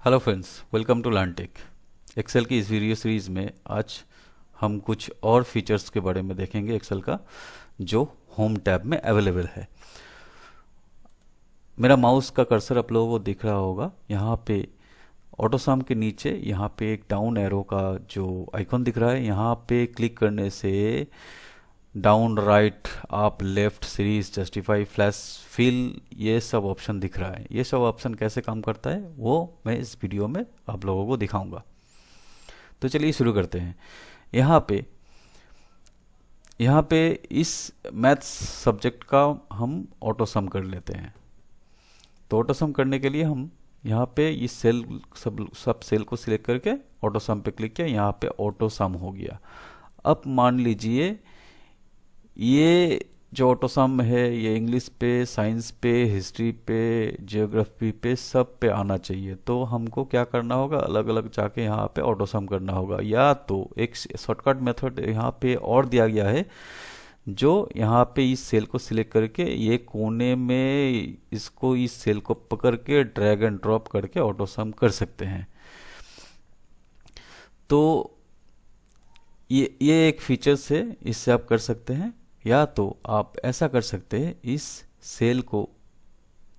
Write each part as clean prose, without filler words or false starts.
Hello friends, welcome to Learntech. Excel की इस video series में आज हम कुछ और फीचर्स के बारे में देखेंगे एक्सेल का, जो होम टैब में अवेलेबल है। मेरा माउस का कर्सर आप लोगों को दिख रहा होगा। यहाँ पे ऑटोसम के नीचे यहाँ पे एक डाउन एरो का जो आइकॉन दिख रहा है, यहाँ पे क्लिक करने से down, right, up, left, series, justify, flash, fill, ये सब ऑप्शन दिख रहा है। ये सब ऑप्शन कैसे काम करता है वो मैं इस वीडियो में आप लोगों को दिखाऊंगा। तो चलिए शुरू करते हैं। यहाँ पे इस मैथ्स सब्जेक्ट का हम ऑटो सम कर लेते हैं। तो ऑटो सम करने के लिए हम यहाँ पे इस सेल सब सेल को सिलेक्ट करके ऑटो सम पे क्लिक किया। यहाँ पे ऑटो सम हो गया। अब मान लीजिए ये जो ऑटो सम है ये इंग्लिश पे, साइंस पे, हिस्ट्री पे, जियोग्राफी पे, सब पे आना चाहिए। तो हमको क्या करना होगा, अलग अलग जाके यहाँ पे ऑटो सम करना होगा। या तो एक शॉर्टकट मेथड यहाँ पे और दिया गया है, जो यहाँ पे इस सेल को सिलेक्ट करके ये कोने में इसको, इस सेल को पकड़ के ड्रैग एंड ड्रॉप करके ऑटो सम कर सकते हैं। तो ये एक फीचर्स है, इससे आप कर सकते हैं। या तो आप ऐसा कर सकते हैं, इस सेल को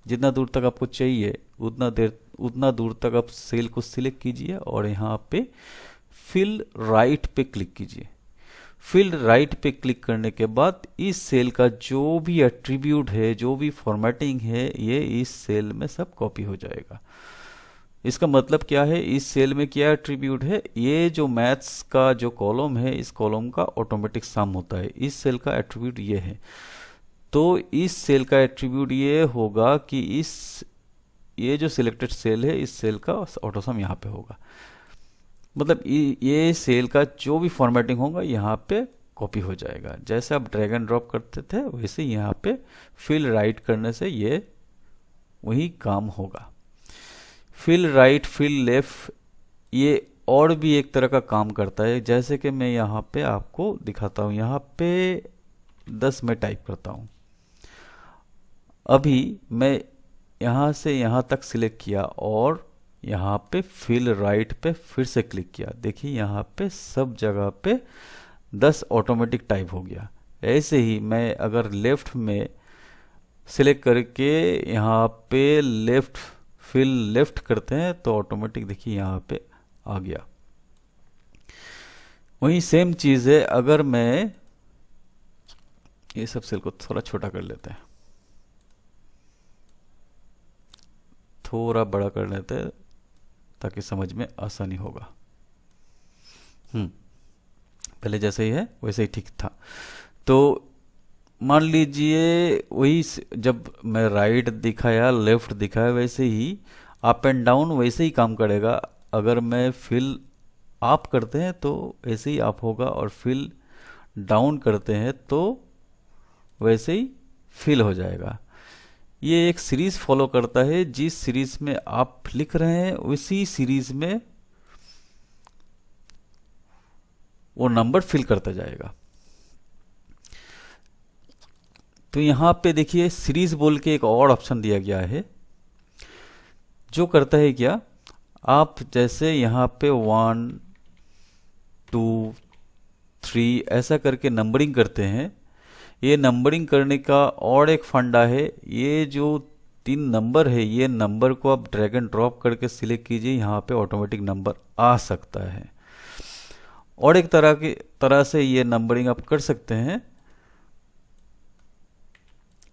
जितना दूर तक आपको चाहिए उतना दूर तक आप सेल को सिलेक्ट कीजिए और यहाँ पे फिल राइट पे क्लिक कीजिए। फिल राइट पे क्लिक करने के बाद इस सेल का जो भी एट्रीब्यूट है, जो भी फॉर्मेटिंग है, ये इस सेल में सब कॉपी हो जाएगा। इसका मतलब क्या है, इस सेल में क्या एट्रीब्यूट है, ये जो मैथ्स का जो कॉलम है, इस कॉलम का ऑटोमेटिक सम होता है। इस सेल का एट्रीब्यूट ये है। तो इस सेल का एट्रीब्यूट ये होगा कि ये जो सिलेक्टेड सेल है, इस सेल का ऑटो सम यहाँ पे होगा। मतलब ये सेल का जो भी फॉर्मेटिंग होगा यहाँ पे कॉपी हो जाएगा। जैसे आप ड्रैग एंड ड्रॉप करते थे वैसे यहाँ पे फिल राइट करने से ये वही काम होगा। फिल राइट, फिल लेफ्ट, ये और भी एक तरह का काम करता है। जैसे कि मैं यहाँ पे आपको दिखाता हूँ। यहाँ पे 10 में टाइप करता हूँ। अभी मैं यहाँ से यहाँ तक सिलेक्ट किया और यहाँ पे फिल राइट पे फिर से क्लिक किया। देखिए यहाँ पे सब जगह पे 10 ऑटोमेटिक टाइप हो गया। ऐसे ही मैं अगर लेफ्ट में सिलेक्ट करके यहाँ पे लेफ्ट, फिल लेफ्ट करते हैं तो ऑटोमेटिक देखिए यहाँ पे आ गया। वही सेम चीज़ है, अगर मैं ये सब सेल को थोड़ा छोटा कर लेते हैं, थोड़ा बड़ा कर लेते हैं ताकि समझ में आसानी होगा। पहले जैसे ही है वैसे ही ठीक था। तो मान लीजिए वही जब मैं राइट दिखाया, लेफ्ट दिखाया, वैसे ही अप एंड डाउन वैसे ही काम करेगा। अगर मैं फिल अप करते हैं तो ऐसे ही अप होगा और फिल डाउन करते हैं तो वैसे ही फिल हो जाएगा। ये एक सीरीज फॉलो करता है। जिस सीरीज में आप लिख रहे हैं उसी सीरीज में वो नंबर फिल करता जाएगा। तो यहाँ पे देखिए सीरीज बोल के एक और ऑप्शन दिया गया है, जो करता है क्या, आप जैसे यहाँ पे 1 2 3 ऐसा करके नंबरिंग करते हैं। ये नंबरिंग करने का और एक फंडा है। ये जो 3 नंबर है, ये नंबर को आप ड्रैग एंड ड्रॉप करके सिलेक्ट कीजिए, यहाँ पे ऑटोमेटिक नंबर आ सकता है। और एक तरह से ये नंबरिंग आप कर सकते हैं।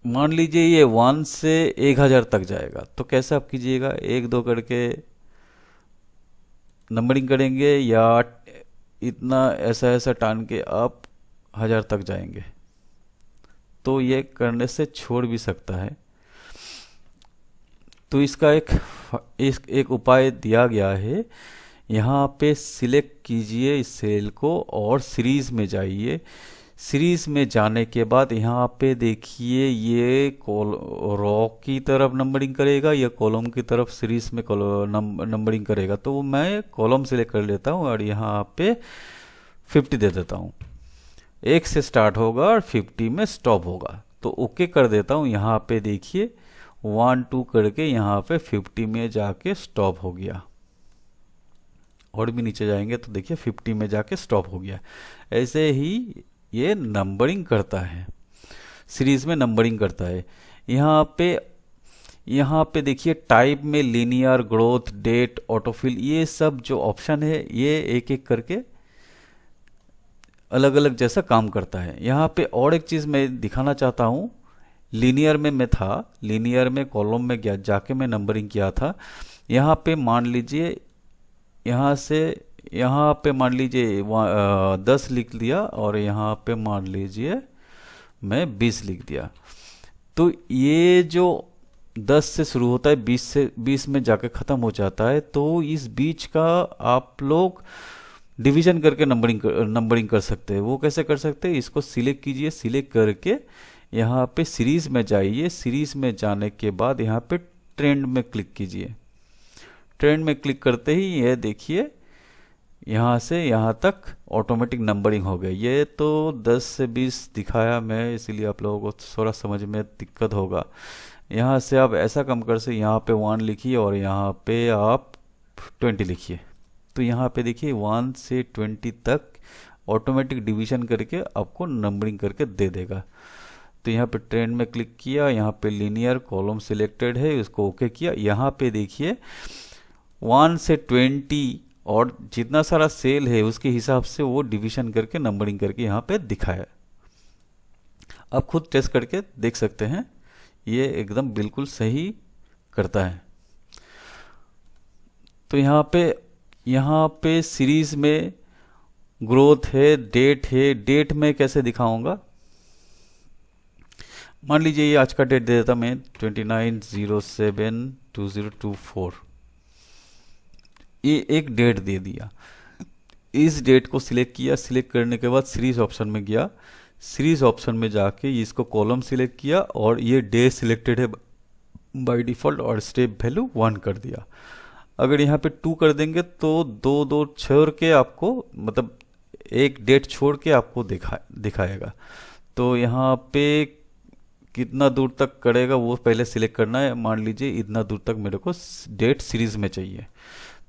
मान लीजिए ये 1 से 1000 तक जाएगा, तो कैसे आप कीजिएगा, 1 2 करके नंबरिंग करेंगे या इतना ऐसा ऐसा टान के आप 1000 तक जाएंगे। तो ये करने से छोड़ भी सकता है। तो इसका एक उपाय दिया गया है। यहाँ पे सिलेक्ट कीजिए इस सेल को और सीरीज में जाइए। सीरीज में जाने के बाद यहाँ पे देखिए ये रो की तरफ नंबरिंग करेगा या कॉलम की तरफ सीरीज में नंबरिंग करेगा। तो मैं कॉलम सिलेक्ट कर लेता हूँ और यहाँ पे 50 दे देता हूँ। 1 से स्टार्ट होगा और 50 में स्टॉप होगा। तो ओके कर देता हूँ। यहाँ पे देखिए 1 2 करके यहाँ पे 50 में जाके स्टॉप हो गया। और भी नीचे जाएंगे तो देखिए 50 में जाके स्टॉप हो गया। ऐसे ही ये नंबरिंग करता है, सीरीज में नंबरिंग करता है। यहाँ पे देखिए टाइप में लीनियर, ग्रोथ, डेट, ऑटोफिल, ये सब जो ऑप्शन है ये एक एक करके अलग अलग जैसा काम करता है। यहाँ पे और एक चीज़ मैं दिखाना चाहता हूँ। लीनियर में मैं था, लीनियर में कॉलम में गया जाके मैं नंबरिंग किया था। यहाँ पे मान लीजिए, यहाँ से यहाँ पे मान लीजिए 10 लिख दिया और यहाँ पे मान लीजिए मैं 20 लिख दिया। तो ये जो 10 से शुरू होता है 20 में जाके ख़त्म हो जाता है। तो इस बीच का आप लोग डिवीजन करके नंबरिंग कर सकते हैं। वो कैसे कर सकते हैं, इसको सिलेक्ट कीजिए, सिलेक्ट करके यहाँ पे सीरीज में जाइए। सीरीज में जाने के बाद यहाँ पे ट्रेंड में क्लिक कीजिए। ट्रेंड में क्लिक करते ही ये देखिए यहाँ से यहाँ तक ऑटोमेटिक नंबरिंग हो गई। ये तो 10 से 20 दिखाया मैं, इसीलिए आप लोगों को थोड़ा समझ में दिक्कत होगा। यहाँ से आप ऐसा कम कर से यहाँ पे 1 लिखिए और यहाँ पे आप 20 लिखिए। तो यहाँ पे देखिए 1 से 20 तक ऑटोमेटिक डिवीजन करके आपको नंबरिंग करके दे देगा। तो यहाँ पे ट्रेंड में क्लिक किया, यहाँ पे लीनियर कॉलम सिलेक्टेड है, उसको ओके किया। यहाँ पे देखिए 1 से 20 और जितना सारा सेल है उसके हिसाब से वो डिवीजन करके नंबरिंग करके यहाँ पे दिखाया। आप खुद टेस्ट करके देख सकते हैं, ये एकदम बिल्कुल सही करता है। तो यहाँ पे सीरीज में ग्रोथ है, डेट है। डेट में कैसे दिखाऊंगा, मान लीजिए ये आज का डेट दे देता मैं 29/07/2024। ये एक डेट दे दिया। इस डेट को सिलेक्ट किया, सिलेक्ट करने के बाद सीरीज ऑप्शन में गया। सीरीज ऑप्शन में जाके इसको कॉलम सिलेक्ट किया और ये डे सिलेक्टेड है बाय डिफ़ॉल्ट और स्टेप वैल्यू 1 कर दिया। अगर यहाँ पे 2 कर देंगे तो दो छोड़ के आपको, मतलब एक डेट छोड़ के आपको दिखाएगा। तो यहाँ पे कितना दूर तक करेगा वो पहले सिलेक्ट करना है। मान लीजिए इतना दूर तक मेरे को डेट सीरीज में चाहिए।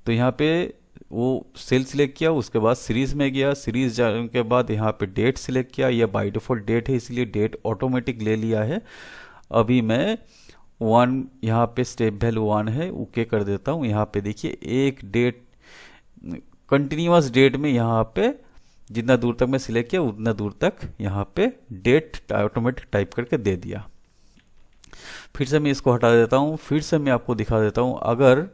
तो यहाँ पे वो सेल सिलेक्ट किया, उसके बाद सीरीज में गया। सीरीज जाने के बाद यहाँ पे डेट सिलेक्ट किया। यह बाय डिफ़ॉल्ट डेट है इसलिए डेट ऑटोमेटिक ले लिया है। अभी मैं 1 यहाँ पे स्टेप वैल्यू 1 है, ओके कर देता हूँ। यहाँ पे देखिए एक डेट कंटिन्यूअस डेट में यहाँ पे जितना दूर तक मैं सिलेक्ट किया उतना दूर तक यहाँ पे डेट ऑटोमेटिक टाइप करके दे दिया। फिर से मैं इसको हटा देता हूँ, फिर से मैं आपको दिखा देता हूँ। अगर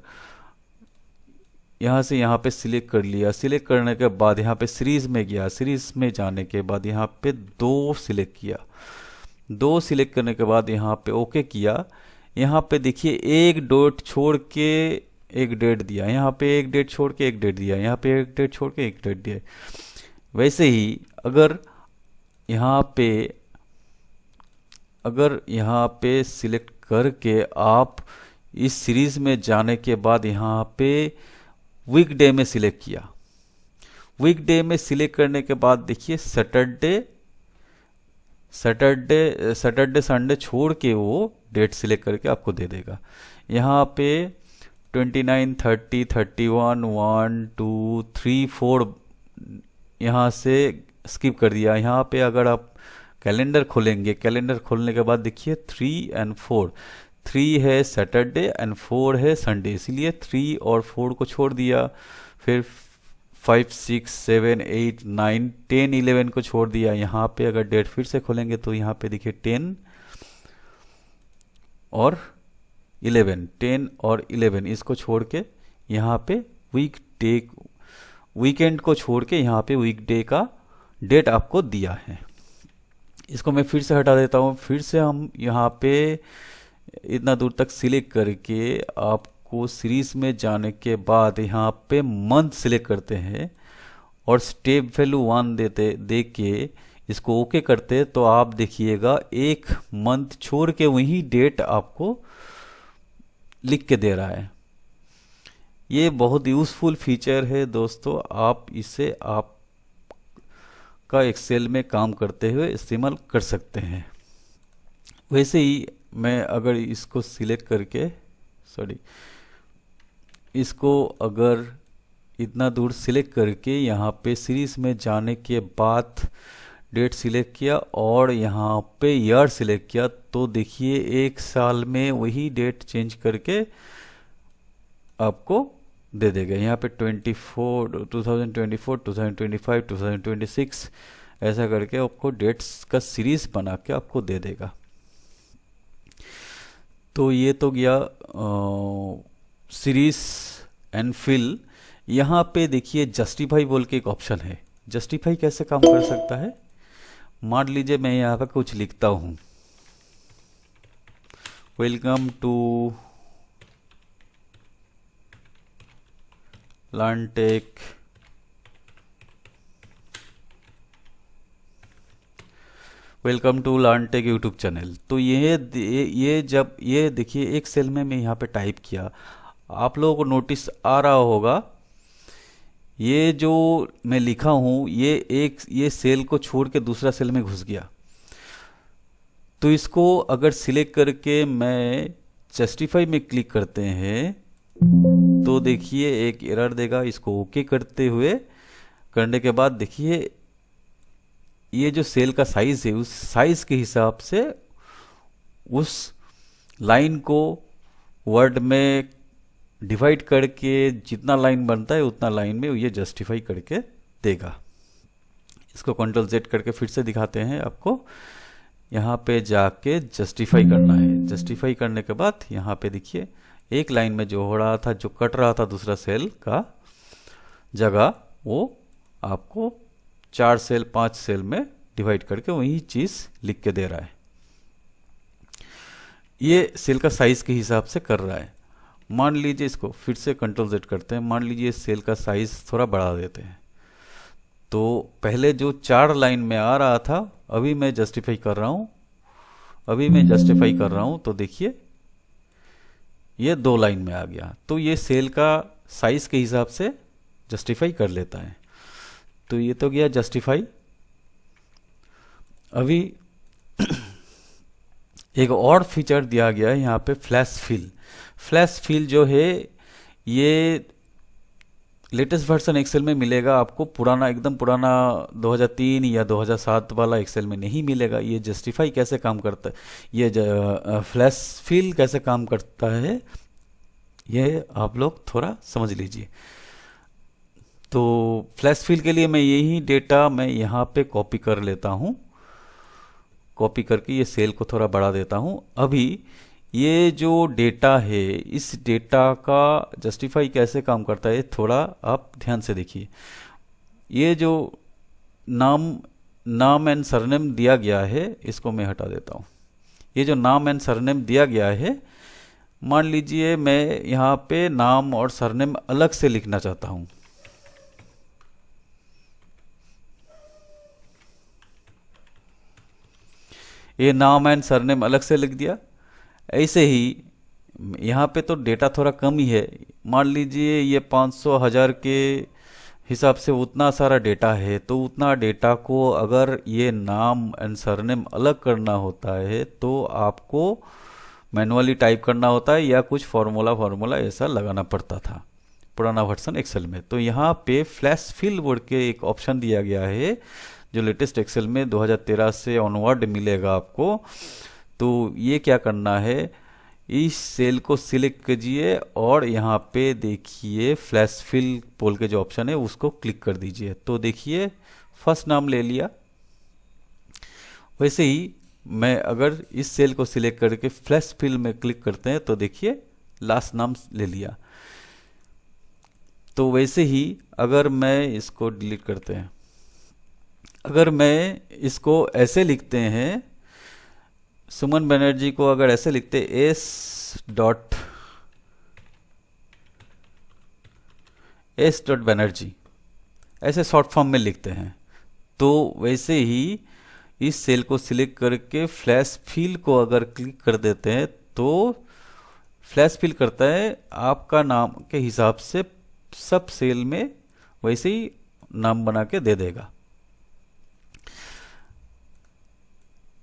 यहाँ से यहाँ पे सिलेक्ट कर लिया, सिलेक्ट करने के बाद यहाँ पे सीरीज में गया, सीरीज में जाने के बाद यहाँ पे 2 सिलेक्ट किया। 2 सिलेक्ट करने के बाद यहाँ पे ओके किया। यहाँ पे देखिए एक डॉट छोड़ के एक डेट दिया, यहाँ पे एक डेट छोड़ के एक डेट दिया, यहाँ पे एक डेट छोड़ के एक डेट दिया। वैसे ही अगर यहाँ पे सिलेक्ट करके आप इस सीरीज में जाने के बाद यहाँ पे वीकडे में सिलेक्ट किया। वीकडे में सिलेक्ट करने के बाद देखिए सैटरडे संडे छोड़ के वो डेट सिलेक्ट करके आपको दे देगा। यहाँ पे 29, 30, 31, 1, 2, 3, 4 यहाँ से स्किप कर दिया। यहाँ पे अगर आप कैलेंडर खोलेंगे, कैलेंडर खोलने के बाद देखिए 3 और 4, 3 है सैटरडे एंड 4 है संडे, इसलिए 3 और 4 को छोड़ दिया। फिर 5, 6, 7, 8, 9, 10, 11 को छोड़ दिया। यहाँ पे अगर डेट फिर से खोलेंगे तो यहाँ पे देखिए 10 और 11 इसको छोड़ के यहाँ पे वीकेंड को छोड़ के यहाँ पे वीकडे का डेट आपको दिया है। इसको मैं फिर से हटा देता हूँ। फिर से हम यहाँ पे इतना दूर तक सिलेक्ट करके आपको सीरीज में जाने के बाद यहाँ पे मंथ सिलेक्ट करते हैं और स्टेप वैल्यू 1 दे के इसको ओके करते हैं। तो आप देखिएगा एक मंथ छोड़ के वही डेट आपको लिख के दे रहा है। ये बहुत यूज़फुल फीचर है दोस्तों, आप इसे आप का एक्सेल में काम करते हुए इस्तेमाल कर सकते हैं। वैसे ही मैं अगर इसको सिलेक्ट करके इसको अगर इतना दूर सिलेक्ट करके यहाँ पे सीरीज में जाने के बाद डेट सिलेक्ट किया और यहाँ पे ईयर सिलेक्ट किया, तो देखिए 1 साल में वही डेट चेंज करके आपको दे देगा। यहाँ पे 2024, 2025, 2026 ऐसा करके आपको डेट्स का सीरीज बना के आपको दे देगा। तो ये तो गया सीरीज एंड फिल। यहाँ पे देखिए जस्टिफाई बोल के एक ऑप्शन है। जस्टिफाई कैसे काम कर सकता है, मान लीजिए मैं यहाँ पे कुछ लिखता हूँ, वेलकम टू लर्नटेक यूट्यूब चैनल। तो ये जब ये देखिए एक सेल में मैं यहाँ पे टाइप किया, आप लोगों को नोटिस आ रहा होगा, ये जो मैं लिखा हूँ ये सेल को छोड़ के दूसरा सेल में घुस गया। तो इसको अगर सिलेक्ट करके मैं जस्टिफाई में क्लिक करते हैं तो देखिए एक एरर देगा। इसको ओके करने के बाद देखिए ये जो सेल का साइज है उस साइज के हिसाब से उस लाइन को वर्ड में डिवाइड करके जितना लाइन बनता है उतना लाइन में ये जस्टिफाई करके देगा। इसको कंट्रोल Z करके फिर से दिखाते हैं आपको। यहाँ पे जाके जस्टिफाई करना है। जस्टिफाई करने के बाद यहाँ पे देखिए एक लाइन में जो हो रहा था, जो कट रहा था दूसरा सेल का जगह, वो आपको 4 सेल 5 सेल में डिवाइड करके वही चीज़ लिख के दे रहा है। ये सेल का साइज के हिसाब से कर रहा है। मान लीजिए इसको फिर से कंट्रोल Z करते हैं, मान लीजिए सेल का साइज थोड़ा बढ़ा देते हैं। तो पहले जो 4 लाइन में आ रहा था अभी मैं जस्टिफाई कर रहा हूँ, तो देखिए ये 2 लाइन में आ गया। तो ये सेल का साइज के हिसाब से जस्टिफाई कर लेता है। तो ये तो गया जस्टिफाई। अभी एक और फीचर दिया गया है यहाँ पे, फ्लैश फिल। फ्लैश फिल जो है ये लेटेस्ट वर्जन एक्सेल में मिलेगा आपको, पुराना एकदम पुराना 2003 या 2007 वाला एक्सेल में नहीं मिलेगा। ये जस्टिफाई कैसे काम करता है, ये फ्लैश फिल कैसे काम करता है, ये आप लोग थोड़ा समझ लीजिए। तो फ्लैश फिल के लिए मैं यही डेटा मैं यहाँ पे कॉपी कर लेता हूँ, कॉपी करके ये सेल को थोड़ा बढ़ा देता हूँ। अभी ये जो डेटा है इस डेटा का जस्टिफाई कैसे काम करता है थोड़ा आप ध्यान से देखिए। ये जो नाम एंड सरनेम दिया गया है इसको मैं हटा देता हूँ। ये जो नाम एंड सरनेम दिया गया है, मान लीजिए मैं यहाँ पे नाम और सरनेम अलग से लिखना चाहता हूँ। ये नाम एंड सरनेम अलग से लिख दिया। ऐसे ही यहाँ पे तो डेटा थोड़ा कम ही है, मान लीजिए ये 500 1000 के हिसाब से उतना सारा डेटा है। तो उतना डेटा को अगर ये नाम एंड सरनेम अलग करना होता है तो आपको मैनुअली टाइप करना होता है या कुछ फार्मूला ऐसा लगाना पड़ता था पुराना वर्जन एक्सेल में। तो यहाँ पे फ्लैश फिल बोल के एक ऑप्शन दिया गया है जो लेटेस्ट एक्सेल में 2013 से ऑनवर्ड मिलेगा आपको। तो ये क्या करना है, इस सेल को सिलेक्ट कीजिए और यहाँ पे देखिए फ्लैश फिल बोल के जो ऑप्शन है उसको क्लिक कर दीजिए। तो देखिए फर्स्ट नाम ले लिया। वैसे ही मैं अगर इस सेल को सिलेक्ट करके फ्लैश फिल में क्लिक करते हैं तो देखिए लास्ट नाम ले लिया। तो वैसे ही अगर मैं इसको डिलीट करते हैं, अगर मैं इसको ऐसे लिखते हैं, सुमन बनर्जी को अगर ऐसे लिखते एस डॉट बनर्जी ऐसे शॉर्ट फॉर्म में लिखते हैं, तो वैसे ही इस सेल को सिलेक्ट करके फ्लैश फिल को अगर क्लिक कर देते हैं तो फ्लैश फिल करता है आपका नाम के हिसाब से सब सेल में वैसे ही नाम बना के दे देगा।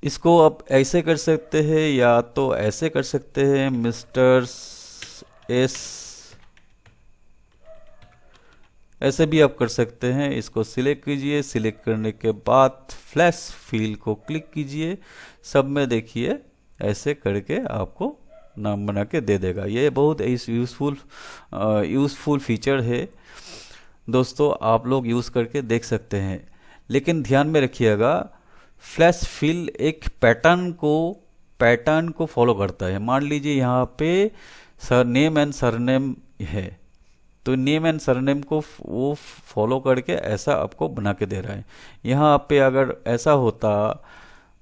इसको आप ऐसे कर सकते हैं या तो ऐसे कर सकते हैं, मिस्टर एस ऐसे भी आप कर सकते हैं। इसको सिलेक्ट कीजिए, सिलेक्ट करने के बाद फ्लैश फिल को क्लिक कीजिए। सब में देखिए ऐसे करके आपको नाम बना के दे देगा। ये बहुत यूज़फुल फीचर है दोस्तों, आप लोग यूज़ करके देख सकते हैं। लेकिन ध्यान में रखिएगा, फ्लैश फिल एक पैटर्न को फॉलो करता है। मान लीजिए यहाँ पे नेम एंड सरनेम है, तो नेम एंड सरनेम को वो फॉलो करके ऐसा आपको बना के दे रहा है। यहाँ पे अगर ऐसा होता,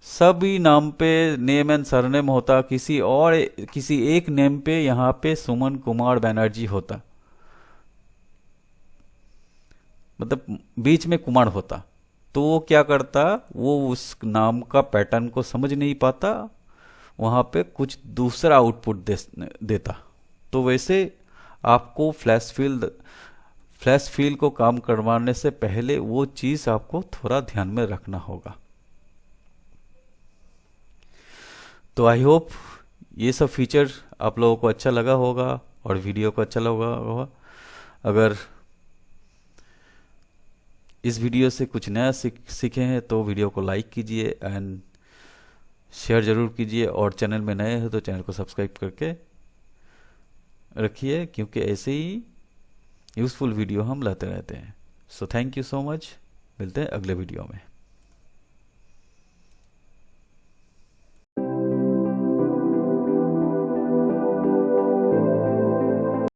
सभी नाम पे नेम एंड सरनेम होता, किसी एक नेम पे यहाँ पे सुमन कुमार बनर्जी होता, मतलब बीच में कुमार होता, तो वो क्या करता, वो उस नाम का पैटर्न को समझ नहीं पाता, वहाँ पे कुछ दूसरा आउटपुट देता। तो वैसे आपको फ्लैश फिल को काम करवाने से पहले वो चीज़ आपको थोड़ा ध्यान में रखना होगा। तो आई होप ये सब फीचर आप लोगों को अच्छा लगा होगा और वीडियो को अच्छा लगा होगा। अगर इस वीडियो से कुछ नया सीखे हैं तो वीडियो को लाइक कीजिए एंड शेयर ज़रूर कीजिए, और चैनल में नए हैं तो चैनल को सब्सक्राइब करके रखिए, क्योंकि ऐसे ही यूज़फुल वीडियो हम लाते रहते हैं। So thank you so much, मिलते हैं अगले वीडियो में।